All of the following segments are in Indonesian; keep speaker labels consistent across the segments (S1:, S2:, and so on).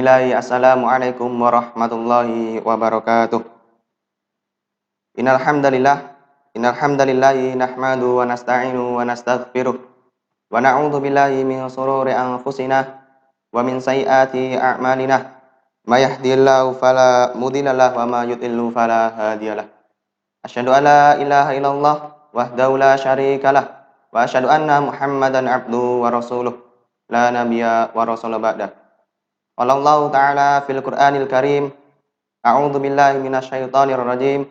S1: Bismillah, Assalamualaikum warahmatullahi wabarakatuh. Innal hamdalillahi nahmadu wa nasta'inu wa nastaghfiruh wa na'udzu billahi min shururi anfusina wa min sayyiati a'malina. May yahdihillahu fala mudilla lahu wa may yudlil fala hadiyalah. Asyhadu an la ilaha illallah wahdahu la syarikalah wa asyhadu anna Muhammadan abduhu wa rasuluh la nabiyya wa rasula ba'da. Qala Allah ta'ala fil Qur'anil Karim, a'udzu billahi minasyaitonir rajim.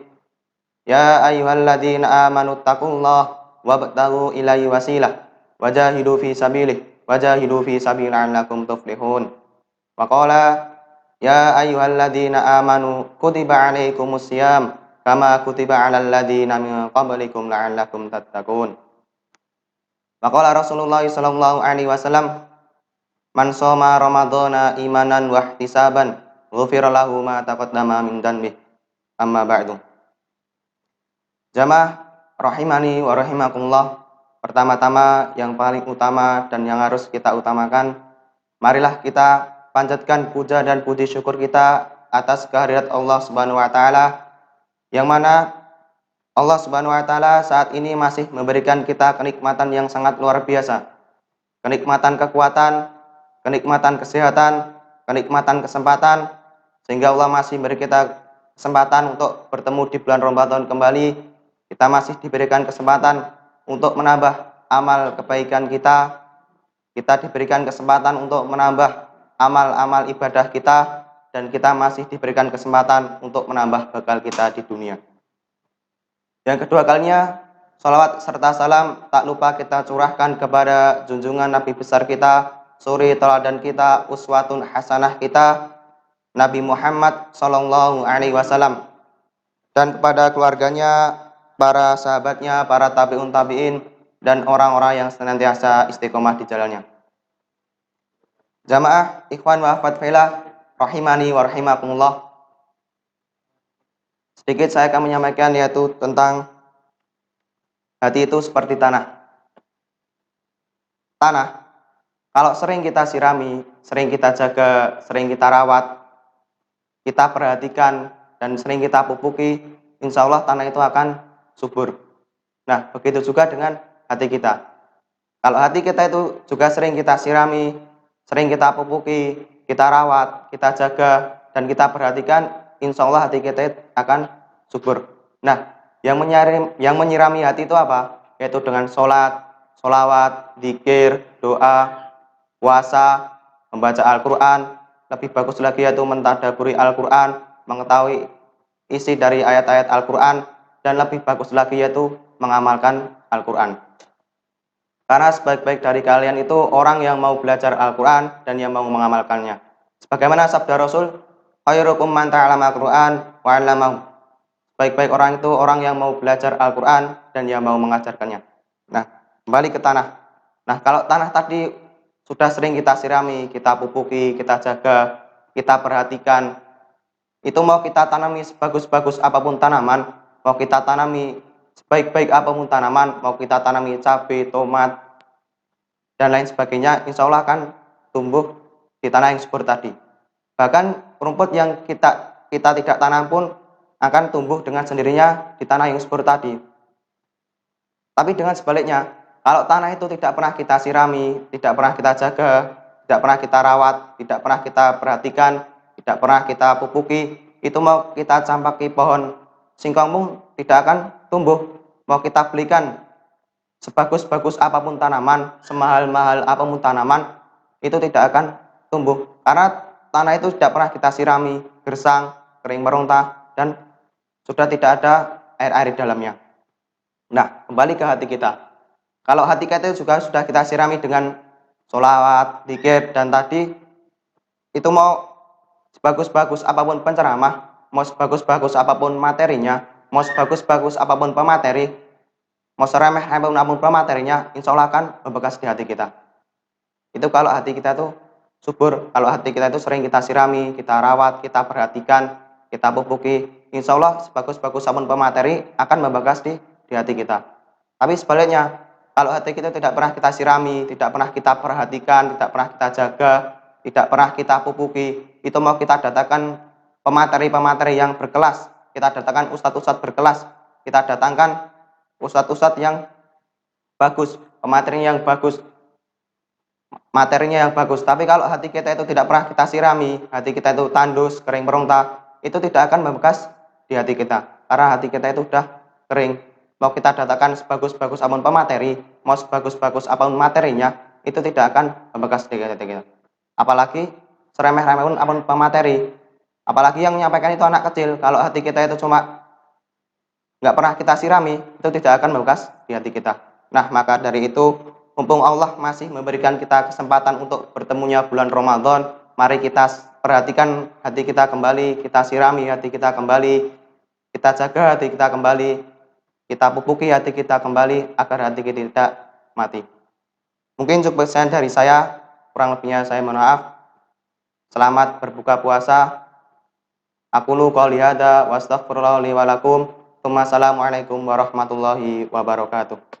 S1: Ya ayyuhalladzina amanu taqullaha wabtaghu ilaihi wasilah wajahidu fi sabilihi la'allakum tuflihun. Wa qala ya ayyuhalladzina amanu kutiba alaikumusiyam kama kutiba 'alal ladzina min qablikum la'allakum tattaqun. Wa qala Rasulullah sallallahu alaihi wasallam, man shoma ramadhana imanan wa ihtisaban ghufira lahu ma taqaddama min dhanbihi. Amma ba'du. Jamaah rahimani wa rahimakumullah. Pertama-tama yang paling utama dan yang harus kita utamakan, marilah kita panjatkan puja dan puji syukur kita atas kehadirat Allah Subhanahu wa taala, yang mana Allah Subhanahu wa taala saat ini masih memberikan kita kenikmatan yang sangat luar biasa. Kenikmatan kekuatan, kenikmatan kesehatan, kenikmatan kesempatan, sehingga Allah masih memberi kita kesempatan untuk bertemu di bulan Ramadan kembali. Kita masih diberikan kesempatan untuk menambah amal kebaikan kita. Kita diberikan kesempatan untuk menambah amal-amal ibadah kita, dan kita masih diberikan kesempatan untuk menambah bekal kita di dunia. Yang kedua kalinya, salawat serta salam tak lupa kita curahkan kepada junjungan Nabi besar kita, suri teladan kita, uswatun hasanah kita, Nabi Muhammad sallallahu alaihi wasallam, dan kepada keluarganya, para sahabatnya, para tabi'un tabi'in, dan orang-orang yang senantiasa istiqomah di jalannya. Jamaah ikhwan wa akhwat fillah rahimani wa rahimakumullah. Sedikit saya akan menyampaikan yaitu tentang hati itu seperti tanah. Tanah, kalau sering kita sirami, sering kita jaga, sering kita rawat, kita perhatikan, dan sering kita pupuki, insya Allah tanah itu akan subur. Nah, begitu juga dengan hati kita. Kalau hati kita itu juga sering kita sirami, sering kita pupuki, kita rawat, kita jaga, dan kita perhatikan, insya Allah hati kita akan subur. Nah, yang menyirami hati itu apa? Yaitu dengan sholat, sholawat, dzikir, doa, puasa, membaca Al-Quran. Lebih bagus lagi yaitu mentadaburi Al-Quran, mengetahui isi dari ayat-ayat Al-Quran, dan lebih bagus lagi yaitu mengamalkan Al-Quran. Karena sebaik-baik dari kalian itu orang yang mau belajar Al-Quran dan yang mau mengamalkannya. Sebagaimana sabda Rasul, khairukum man ta'allama Al-Quran wa 'allamahu. Baik-baik orang itu orang yang mau belajar Al-Quran dan yang mau mengajarkannya. Nah, kembali ke tanah. Nah, kalau tanah tadi sudah sering kita sirami, kita pupuki, kita jaga, kita perhatikan, itu mau kita tanami sebagus-bagus apapun tanaman, mau kita tanami sebaik-baik apapun tanaman, mau kita tanami cabai, tomat, dan lain sebagainya, insya Allah akan tumbuh di tanah yang subur tadi. Bahkan rumput yang kita tidak tanam pun akan tumbuh dengan sendirinya di tanah yang subur tadi. Tapi dengan sebaliknya, kalau tanah itu tidak pernah kita sirami, tidak pernah kita jaga, tidak pernah kita rawat, tidak pernah kita perhatikan, tidak pernah kita pupuki, itu mau kita campaki pohon singkong pun tidak akan tumbuh. Mau kita belikan sebagus-bagus apapun tanaman, semahal-mahal apapun tanaman, itu tidak akan tumbuh. Karena tanah itu tidak pernah kita sirami, gersang, kering merontah, dan sudah tidak ada air-air di dalamnya. Nah, kembali ke hati kita. Kalau hati kita juga sudah kita sirami dengan sholawat, dzikir, dan tadi, itu mau sebagus-bagus apapun penceramah, mau sebagus-bagus apapun materinya, mau sebagus-bagus apapun pemateri, mau seremeh apapun pematerinya, insya Allah akan membekas di hati kita. Itu kalau hati kita itu subur, kalau hati kita itu sering kita sirami, kita rawat, kita perhatikan, kita pupuki, insya Allah sebagus-bagus apapun pemateri akan membekas di hati kita. Tapi sebaliknya, kalau hati kita tidak pernah kita sirami, tidak pernah kita perhatikan, tidak pernah kita jaga, tidak pernah kita pupuki, itu mau kita datangkan pemateri-pemateri yang berkelas, kita datangkan ustadz-ustadz berkelas, kita datangkan ustadz-ustadz yang bagus, pematerinya yang bagus, materinya yang bagus. Tapi kalau hati kita itu tidak pernah kita sirami, hati kita itu tandus, kering meronta, itu tidak akan membekas di hati kita. Karena hati kita itu sudah kering. Mau kita datangkan sebagus-bagus apapun pemateri, mau sebagus-bagus apapun materinya, itu tidak akan membekas di hati kita. Apalagi seremeh-remeh pun apapun pemateri, apalagi yang menyampaikan itu anak kecil. Kalau hati kita itu cuma nggak pernah kita sirami, itu tidak akan membekas di hati kita. Nah, maka dari itu, mumpung Allah masih memberikan kita kesempatan untuk bertemunya bulan Ramadan, mari kita perhatikan hati kita kembali, kita sirami hati kita kembali, kita jaga hati kita kembali, kita pupuki hati kita kembali agar hati kita tidak mati. Mungkin cukup sekian dari saya, kurang lebihnya saya mohon maaf. Selamat berbuka puasa. Aqulu qouli hadza wa astaghfirullah li wa lakum. Assalamualaikum warahmatullahi wabarakatuh.